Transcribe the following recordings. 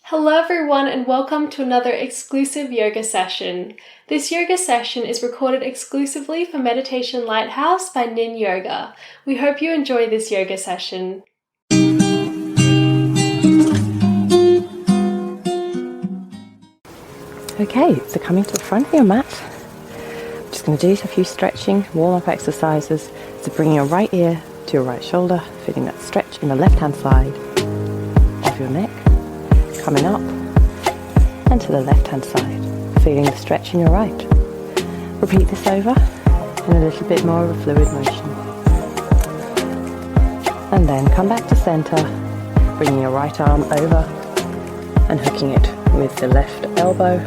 Hello everyone and welcome to another exclusive yoga session. This yoga session is recorded exclusively for Meditation Lighthouse by Nin Yoga. We hope you enjoy this yoga session. Okay, so coming to the front of your mat, I'm just going to do a few stretching, warm-up exercises. So bringing your right ear to your right shoulder, feeling that stretch in the left-hand side of your neck, coming up, and to the left-hand side, feeling the stretch in your right. Repeat this over in a little bit more of a fluid motion. And then come back to center, bringing your right arm over and hooking it with the left elbow.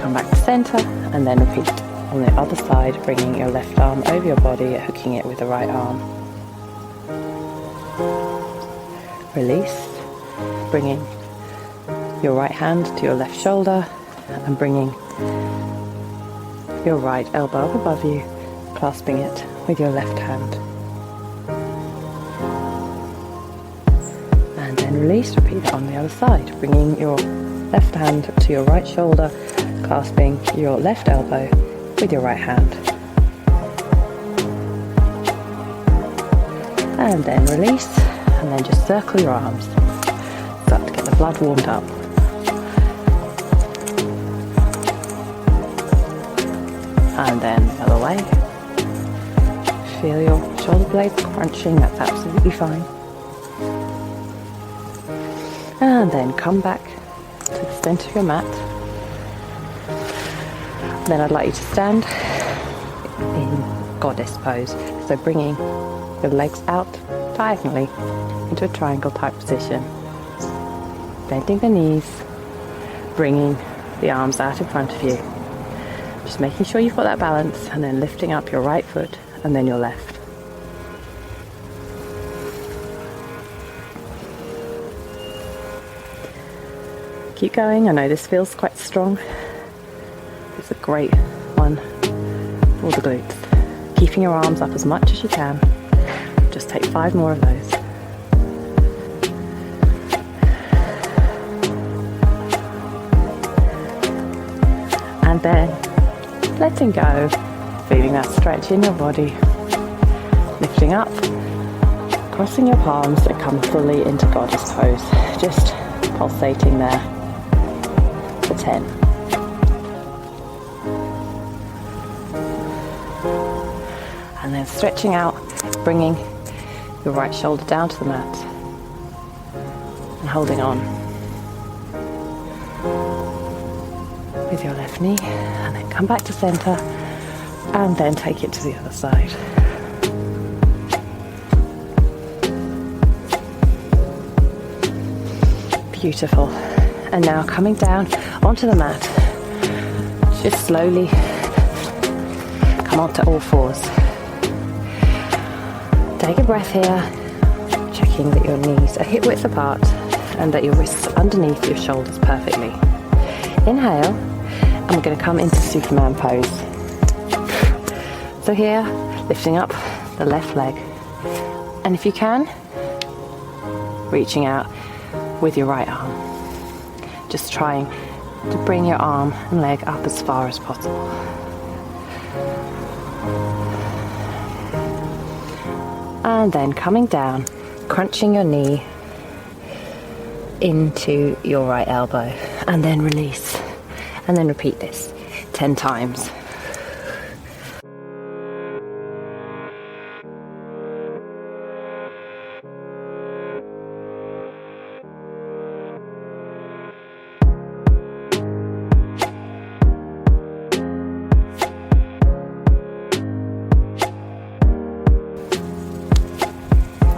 Come back to center and then repeat on the other side, bringing your left arm over your body, hooking it with the right arm. Release, bringing your right hand to your left shoulder and bringing your right elbow up above you, clasping it with your left hand. And then release, repeat it on the other side, bringing your left hand to your right shoulder, clasping your left elbow with your right hand. And then release. And then just circle your arms. Start to get the blood warmed up. And then the other way. Feel your shoulder blades crunching, that's absolutely fine. And then come back to the center of your mat. Then I'd like you to stand in goddess pose. So bringing your legs out diagonally into a triangle type position, bending the knees, bringing the arms out in front of you, just making sure you've got that balance, and then lifting up your right foot and then your left. Keep going. I know this feels quite strong. It's a great one for the glutes. Keeping your arms up as much as you can. Just take 5 more of those. And then letting go, feeling that stretch in your body, lifting up, crossing your palms and come fully into goddess pose, just pulsating there for 10. And then stretching out, bringing your right shoulder down to the mat and holding on with your left knee, and then come back to center and then take it to the other side. Beautiful. And now coming down onto the mat, just slowly come onto all fours. Take a breath here, checking that your knees are hip width apart and that your wrists are underneath your shoulders perfectly. Inhale, and we're going to come into Superman pose. So here, lifting up the left leg, and if you can, reaching out with your right arm. Just trying to bring your arm and leg up as far as possible. And then coming down, crunching your knee into your right elbow, and then release. And then repeat this 10 times.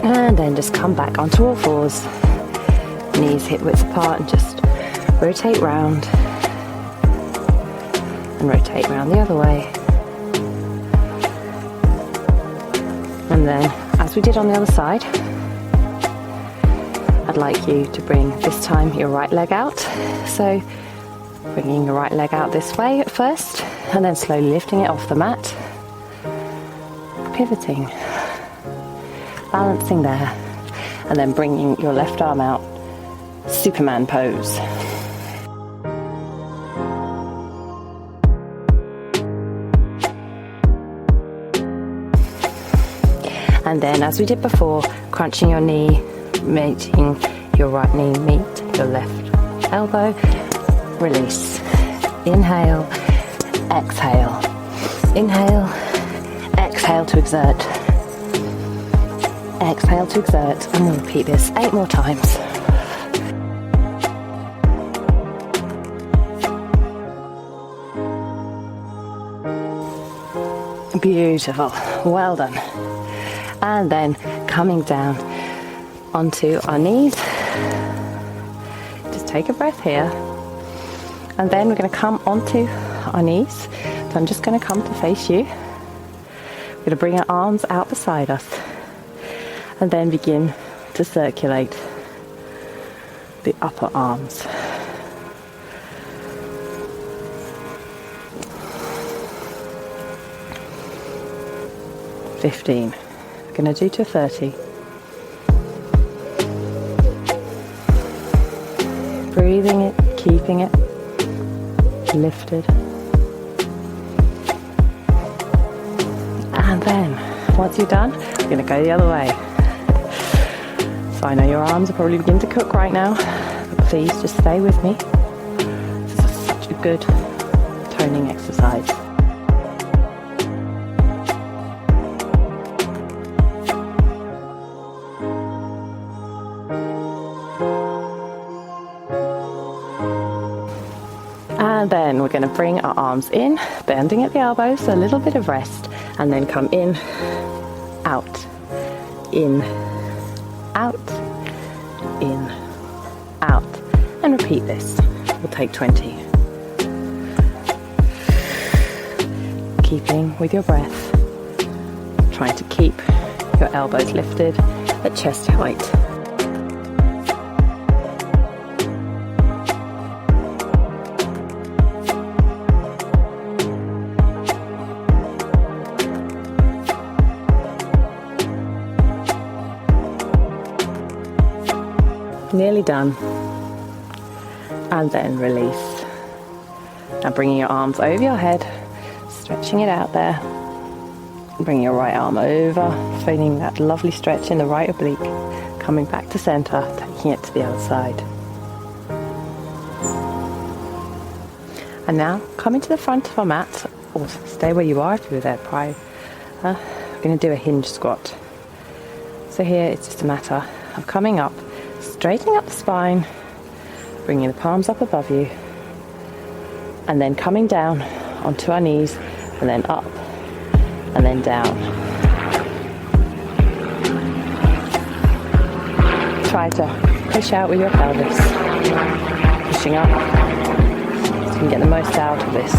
And then just come back onto all fours, knees hip width apart, and just rotate round and rotate round the other way. And then, as we did on the other side, I'd like you to bring this time your right leg out. So bringing your right leg out this way at first, and then slowly lifting it off the mat, pivoting, balancing there, and then bringing your left arm out, Superman pose. And then, as we did before, crunching your knee, making your right knee meet your left elbow. Release. Inhale, exhale. Inhale, exhale to exert. Exhale to exert, and we'll repeat this 8 more times. Beautiful, well done. And then coming down onto our knees. Just take a breath here. And then we're going to come onto our knees. So I'm just going to come to face you. We're going to bring our arms out beside us. And then begin to circulate the upper arms. $15. We're going to do to 30. Breathing it, keeping it lifted. And then, once you're done, we're going to go the other way. So I know your arms are probably beginning to cook right now, but please just stay with me. This is such a good toning exercise. And then we're going to bring our arms in, bending at the elbows, so a little bit of rest, and then come in, out, in, out, in, out, and repeat this. We'll take 20. Keeping with your breath, trying to keep your elbows lifted at chest height. Nearly done. And then release. Now bringing your arms over your head, stretching it out there. Bringing your right arm over, feeling that lovely stretch in the right oblique. Coming back to center, taking it to the other side. And now coming to the front of our mat, or stay where you are if you were there prior. We're going to do a hinge squat. So here it's just a matter of coming up, straightening up the spine, bringing the palms up above you, and then coming down onto our knees, and then up, and then down. Try to push out with your pelvis, pushing up, so you can get the most out of this.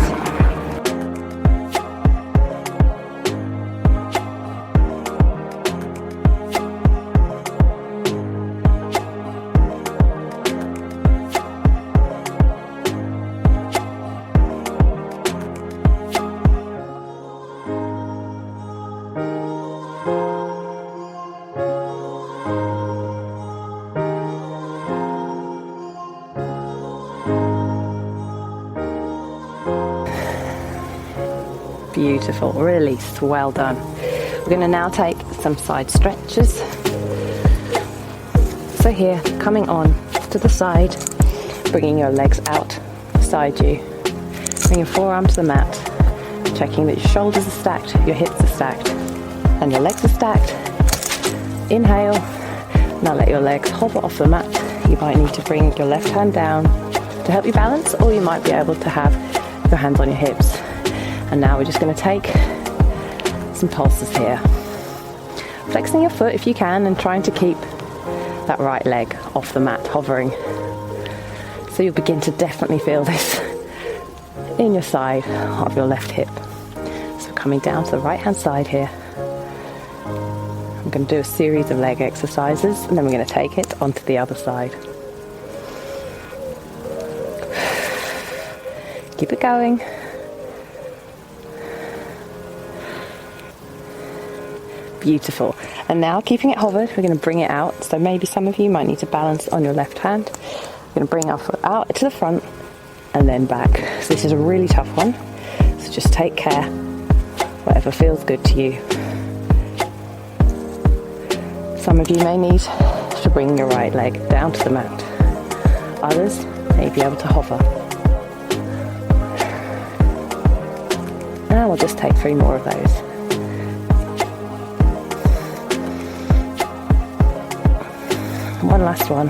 Beautiful, release, well done. We're going to now take some side stretches. So here, coming on to the side, bringing your legs out beside you. Bring your forearm to the mat, checking that your shoulders are stacked, your hips are stacked, and your legs are stacked. Inhale, now let your legs hover off the mat. You might need to bring your left hand down to help you balance, or you might be able to have your hands on your hips. And now we're just going to take some pulses here. Flexing your foot if you can and trying to keep that right leg off the mat, hovering. So you'll begin to definitely feel this in your side of your left hip. So coming down to the right hand side here. I'm going to do a series of leg exercises and then we're going to take it onto the other side. Keep it going. Beautiful. And now, keeping it hovered, we're going to bring it out. So maybe some of you might need to balance on your left hand. We're going to bring our foot out to the front and then back. So this is a really tough one. So just take care, whatever feels good to you. Some of you may need to bring your right leg down to the mat. Others may be able to hover. Now we'll just take 3 more of those. One last one.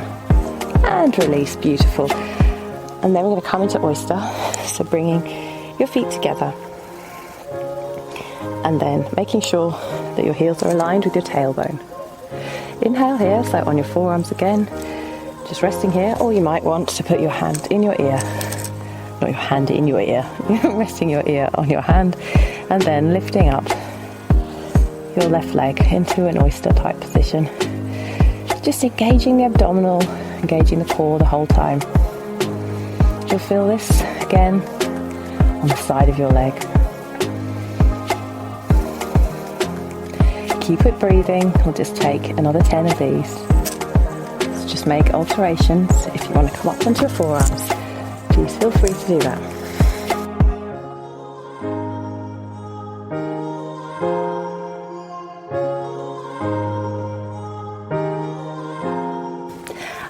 And release, beautiful. And then we're going to come into oyster. So bringing your feet together. And then making sure that your heels are aligned with your tailbone. Inhale here, so on your forearms again. Just resting here, or you might want to put your hand in your ear. Not your hand in your ear. Resting your ear on your hand. And then lifting up your left leg into an oyster type position. Just engaging the abdominal, engaging the core the whole time. You'll feel this again on the side of your leg. Keep it breathing. We'll just take another 10 of these. So just make alterations. If you want to come up onto your forearms, please feel free to do that.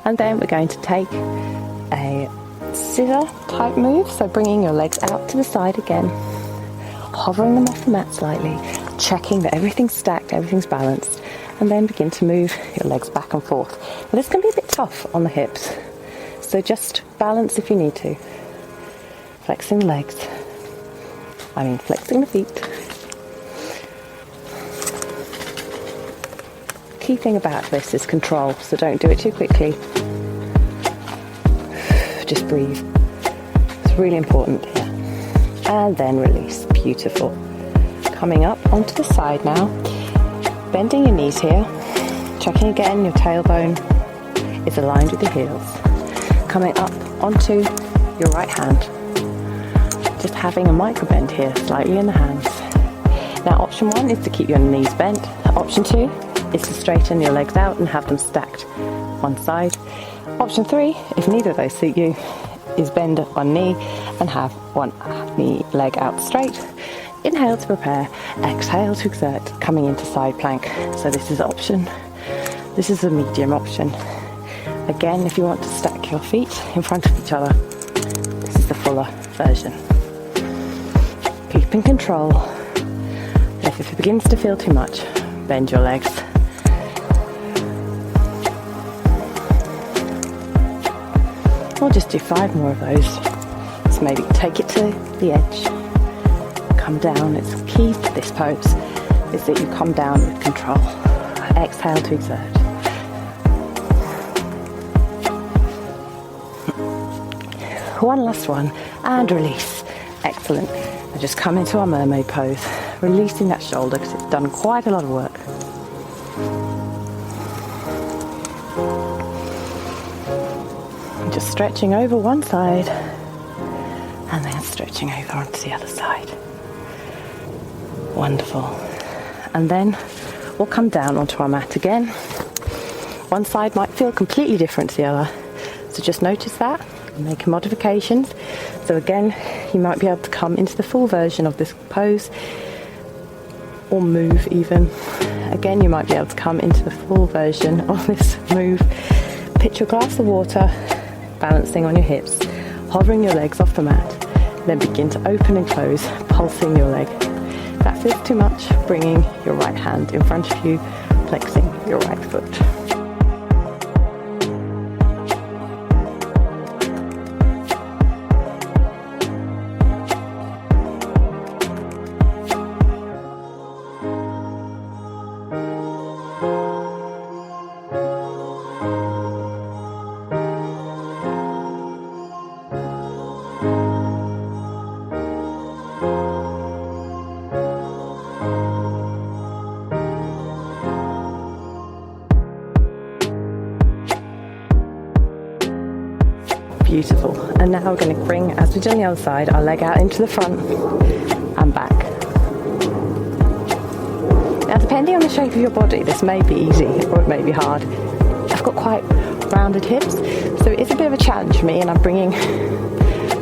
And then we're going to take a scissor type move, so bringing your legs out to the side again, hovering them off the mat slightly, checking that everything's stacked, everything's balanced, and then begin to move your legs back and forth. Now, this can be a bit tough on the hips, so just balance if you need to. Flexing the legs, flexing the feet. Key thing about this is control, so don't do it too quickly. Just breathe. It's really important here. And then release. Beautiful. Coming up onto the side now. Bending your knees here. Checking again, your tailbone is aligned with your heels. Coming up onto your right hand. Just having a micro bend here, slightly in the hands. Now option 1 is to keep your knees bent. Option 2 is to straighten your legs out and have them stacked one side. Option 3, if neither of those suit you, is bend one knee and have one knee leg out straight. Inhale to prepare, exhale to exert, coming into side plank. So this is option. This is the medium option. Again, if you want to stack your feet in front of each other, this is the fuller version. Keep in control. If it begins to feel too much, bend your legs. We'll just do 5 more of those. So maybe take it to the edge, come down. It's key to this pose is that you come down with control. Exhale to exert. One last one and release. Excellent. Now just come into our mermaid pose, releasing that shoulder because it's done quite a lot of work. Just stretching over one side and then stretching over onto the other side. Wonderful. And then we'll come down onto our mat again. One side might feel completely different to the other, so just notice that and make modifications. So again, you might be able to come into the full version of this pose or move even. Again, you might be able to come into the full version of this move. Pitch your glass of water, balancing on your hips, hovering your legs off the mat, then begin to open and close, pulsing your leg. If that feels too much, bringing your right hand in front of you, flexing your right foot. Beautiful. And now we're going to bring, as we did on the other side, our leg out into the front and back. Now, depending on the shape of your body, this may be easy or it may be hard. I've got quite rounded hips, so it is a bit of a challenge for me, and I'm bringing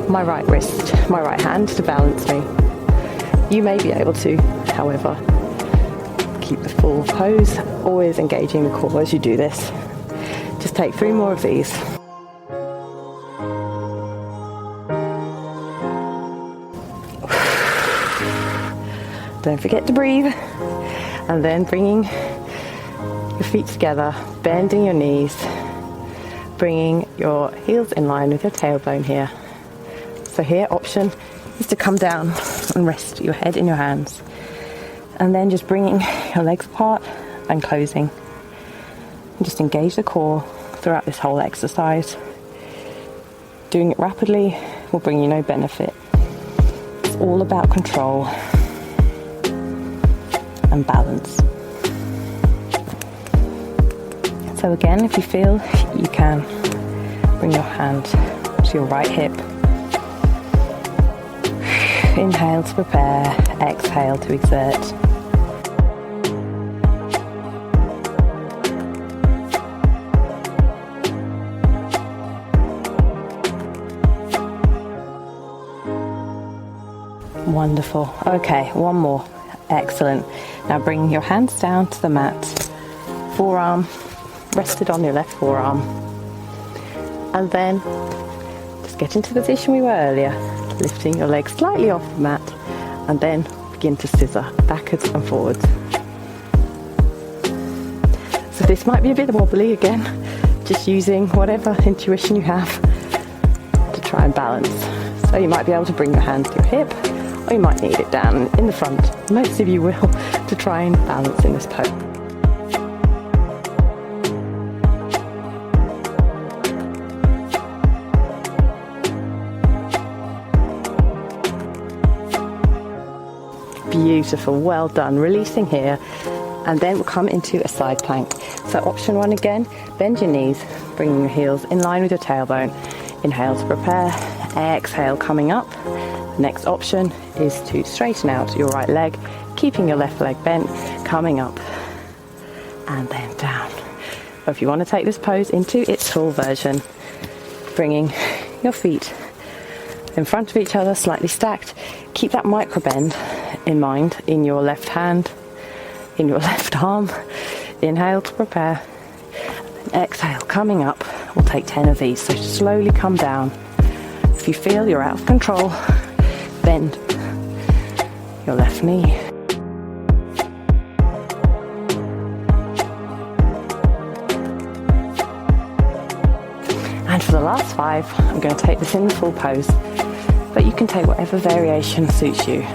my right wrist, my right hand to balance me. You may be able to, however, keep the full pose, always engaging the core as you do this. Just take 3 more of these. Don't forget to breathe. And then bringing your feet together, bending your knees, bringing your heels in line with your tailbone here. So here, option is to come down and rest your head in your hands. And then just bringing your legs apart and closing. And just engage the core throughout this whole exercise. Doing it rapidly will bring you no benefit. It's all about control and balance. So again, if you feel, you can bring your hand to your right hip. Inhale to prepare, exhale to exert. Wonderful. Okay, one more. Excellent. Now bring your hands down to the mat. Forearm rested on your left forearm. And then just get into the position we were earlier, lifting your legs slightly off the mat, and then begin to scissor backwards and forwards. So this might be a bit wobbly again, just using whatever intuition you have to try and balance. So you might be able to bring your hands to your hip, or you might need it down in the front. Most of you will, to try and balance in this pose. Beautiful, well done. Releasing here, and then we'll come into a side plank. So option 1 again, bend your knees, bringing your heels in line with your tailbone. Inhale to prepare, exhale coming up. Next option is to straighten out your right leg, keeping your left leg bent, coming up and then down. Or if you want to take this pose into its full version, bringing your feet in front of each other, slightly stacked. Keep that micro bend in mind in your left hand, in your left arm. Inhale to prepare, and exhale coming up. We'll take 10 of these, so slowly come down. If you feel you're out of control, bend your left knee. And for the last 5, I'm going to take this in the full pose, but you can take whatever variation suits you.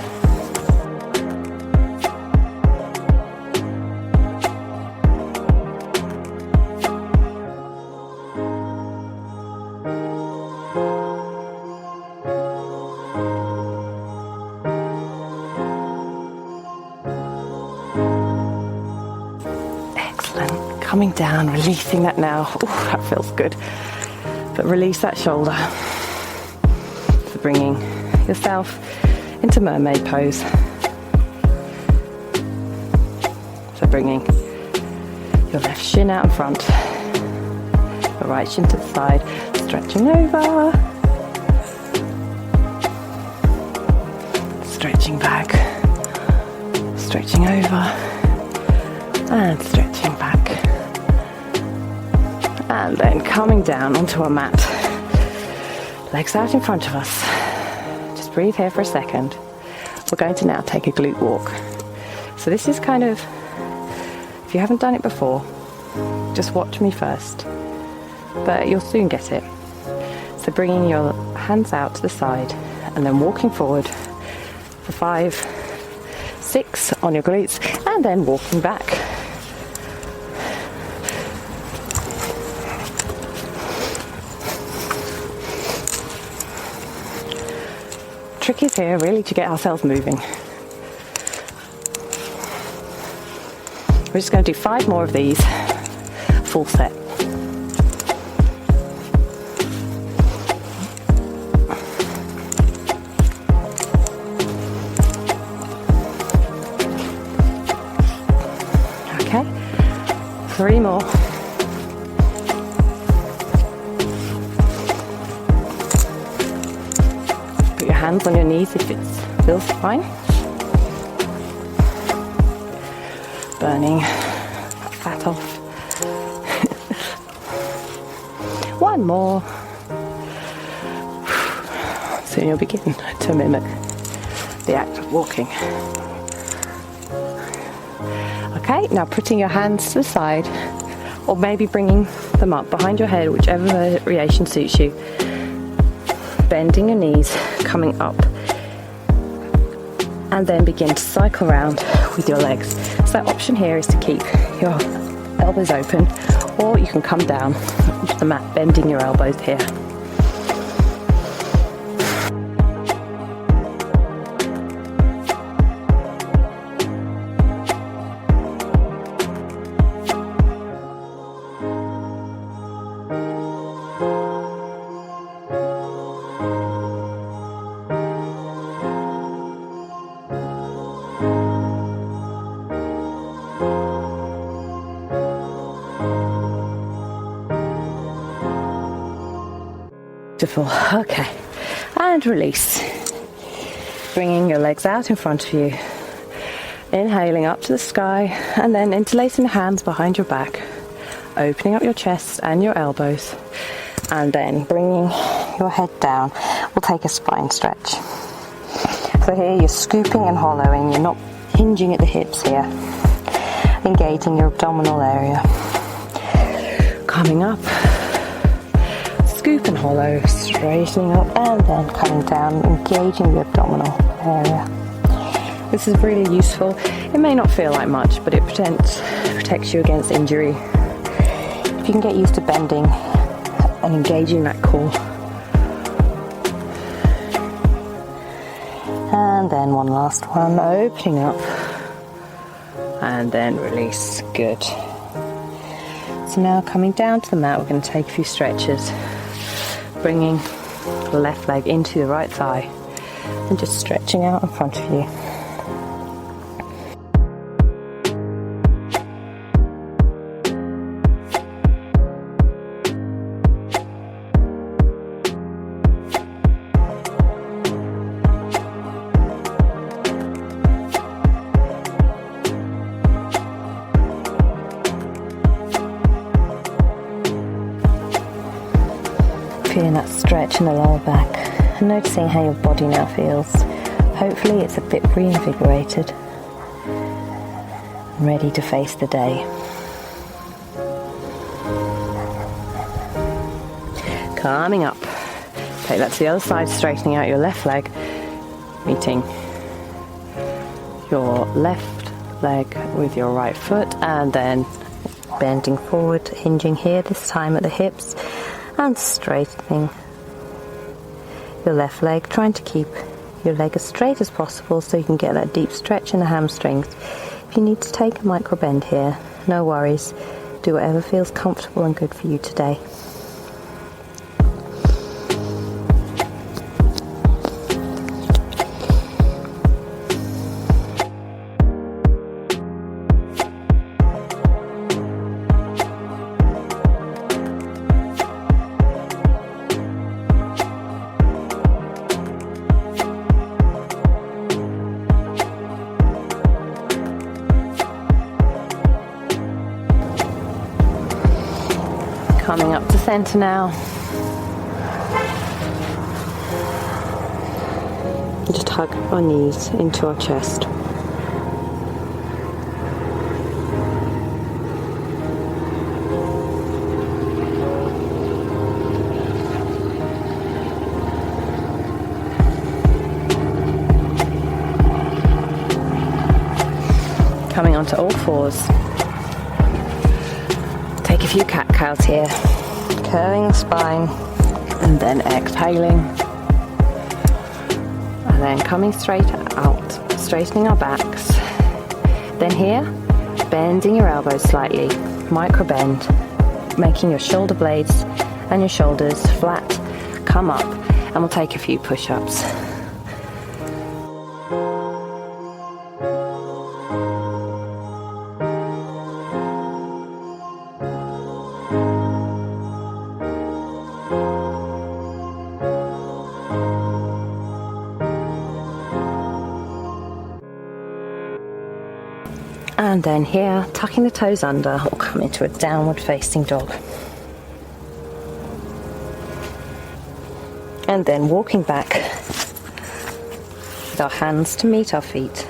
Coming down, releasing that now. Ooh, that feels good. But release that shoulder. So bringing yourself into mermaid pose. So bringing your left shin out in front, the right shin to the side, stretching over, stretching back, stretching over, and stretching back. And then coming down onto our mat, legs out in front of us. Just breathe here for a second. We're going to now take a glute walk. So this is kind of, if you haven't done it before, just watch me first, but you'll soon get it. So bringing your hands out to the side and then walking forward for 5, 6 on your glutes, and then walking back. Trick is here really to get ourselves moving. We're just going to do 5 more of these, full set. 3 more. Put your hands on your knees if it feels fine. Burning fat off. 1 more. Soon you'll begin to mimic the act of walking. Okay, now putting your hands to the side, or maybe bringing them up behind your head, whichever variation suits you. Bending your knees, coming up, and then begin to cycle around with your legs. So that option here is to keep your elbows open, or you can come down onto the mat, bending your elbows here. Beautiful. Okay, and release. Bringing your legs out in front of you. Inhaling up to the sky, and then interlacing the hands behind your back, opening up your chest and your elbows, and then bringing your head down. We'll take a spine stretch. So here you're scooping and hollowing, you're not hinging at the hips here, engaging your abdominal area. Coming up, scoop and hollow, straightening up and then coming down, engaging the abdominal area. This is really useful. It may not feel like much, but it protects you against injury. If you can get used to bending and engaging that core. And then one last one, opening up and then release. Good. So now coming down to the mat, we're going to take a few stretches. Bringing the left leg into the right thigh and just stretching out in front of you. Feeling that stretch in the lower back and noticing how your body now feels. Hopefully it's a bit reinvigorated, ready to face the day. Coming up. Take that to the other side, straightening out your left leg, meeting your left leg with your right foot, and then bending forward, hinging here, this time at the hips, and straightening your left leg, trying to keep your leg as straight as possible so you can get that deep stretch in the hamstrings. If you need to take a micro bend here, no worries. Do whatever feels comfortable and good for you today. Coming up to center now. Just hug our knees into our chest. Coming onto all fours. Take a few cat-cows here, curving the spine, and then exhaling. And then coming straight out, straightening our backs. Then here, bending your elbows slightly, micro bend, making your shoulder blades and your shoulders flat. Come up, and we'll take a few push-ups. And then here, tucking the toes under, or come into a downward facing dog. And then walking back with our hands to meet our feet.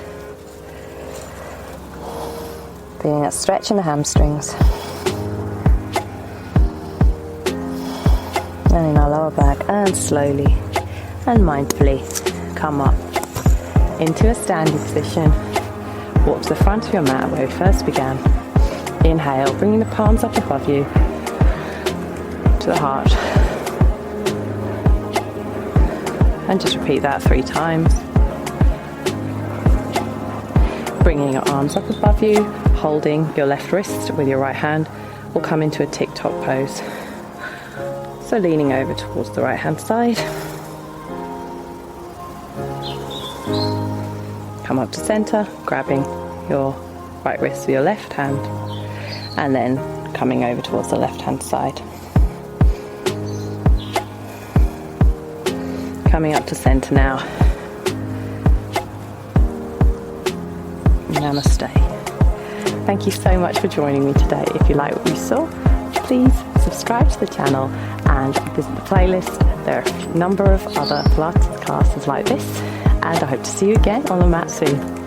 Feeling that stretch in the hamstrings. And in our lower back, and slowly and mindfully come up into a standing position. Walk to the front of your mat where we first began. Inhale, bringing the palms up above you to the heart. And just repeat that 3 times. Bringing your arms up above you, holding your left wrist with your right hand, or come into a tick-tock pose. So leaning over towards the right hand side. Come up to center, grabbing your right wrist with your left hand, and then coming over towards the left hand side. Coming up to center now. Namaste. Thank you so much for joining me today. If you like what you saw, please subscribe to the channel and visit the playlist. There are a number of other Pilates classes like this, and I hope to see you again on the mat soon.